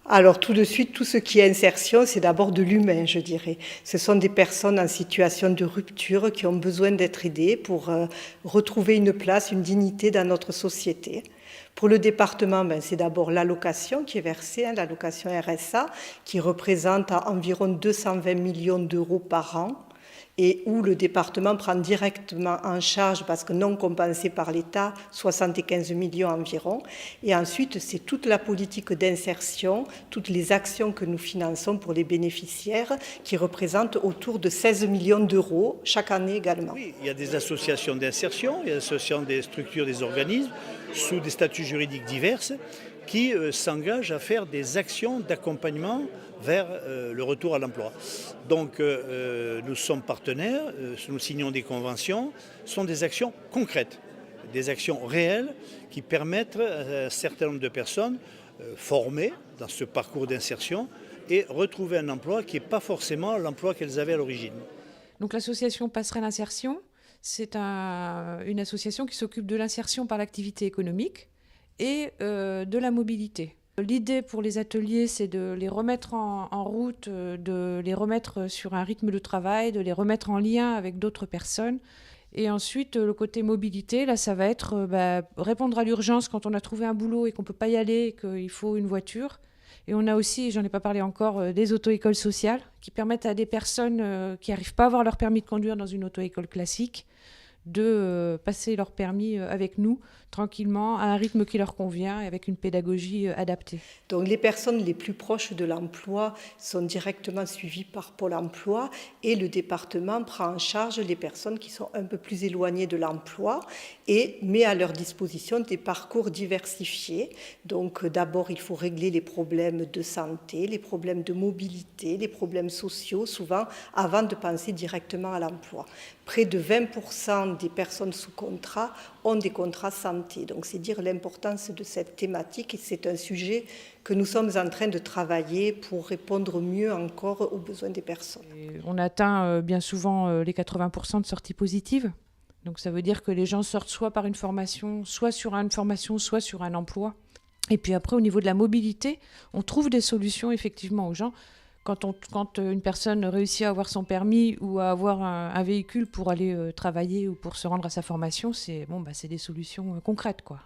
Alors tout de suite, tout ce qui est insertion, c'est d'abord de l'humain, je dirais. Ce sont des personnes en situation de rupture qui ont besoin d'être aidées pour retrouver une place, une dignité dans notre société. Pour le département, c'est d'abord l'allocation qui est versée, l'allocation RSA, qui représente environ 220 millions d'euros par an, et où le département prend directement en charge, parce que non compensé par l'État, 75 millions environ. Et ensuite, c'est toute la politique d'insertion, toutes les actions que nous finançons pour les bénéficiaires, qui représentent autour de 16 millions d'euros chaque année également. Oui, il y a des associations d'insertion, il y a des associations des structures, des organismes, sous des statuts juridiques divers, qui s'engagent à faire des actions d'accompagnement vers le retour à l'emploi. Donc nous sommes partenaires, nous signons des conventions, ce sont des actions concrètes, des actions réelles qui permettent à un certain nombre de personnes formées dans ce parcours d'insertion et retrouver un emploi qui n'est pas forcément l'emploi qu'elles avaient à l'origine. Donc l'association Passerelle Insertion, c'est une association qui s'occupe de l'insertion par l'activité économique et de la mobilité. L'idée pour les ateliers, c'est de les remettre en route, de les remettre sur un rythme de travail, de les remettre en lien avec d'autres personnes. Et ensuite, le côté mobilité, là, ça va être répondre à l'urgence quand on a trouvé un boulot et qu'on ne peut pas y aller, et qu'il faut une voiture. Et on a aussi, j'en ai pas parlé encore, des auto-écoles sociales qui permettent à des personnes qui n'arrivent pas à avoir leur permis de conduire dans une auto-école classique de passer leur permis avec nous, tranquillement, à un rythme qui leur convient et avec une pédagogie adaptée. Donc les personnes les plus proches de l'emploi sont directement suivies par Pôle emploi et le département prend en charge les personnes qui sont un peu plus éloignées de l'emploi et met à leur disposition des parcours diversifiés. Donc d'abord, il faut régler les problèmes de santé, les problèmes de mobilité, les problèmes sociaux, souvent avant de penser directement à l'emploi. Près de 20% des personnes sous contrat ont des contrats santé. Donc c'est dire l'importance de cette thématique et c'est un sujet que nous sommes en train de travailler pour répondre mieux encore aux besoins des personnes. Et on atteint bien souvent les 80% de sorties positives. Donc ça veut dire que les gens sortent soit par une formation, soit sur un emploi. Et puis après, au niveau de la mobilité, on trouve des solutions effectivement aux gens. Quand une personne réussit à avoir son permis ou à avoir un véhicule pour aller travailler ou pour se rendre à sa formation, c'est des solutions concrètes, quoi.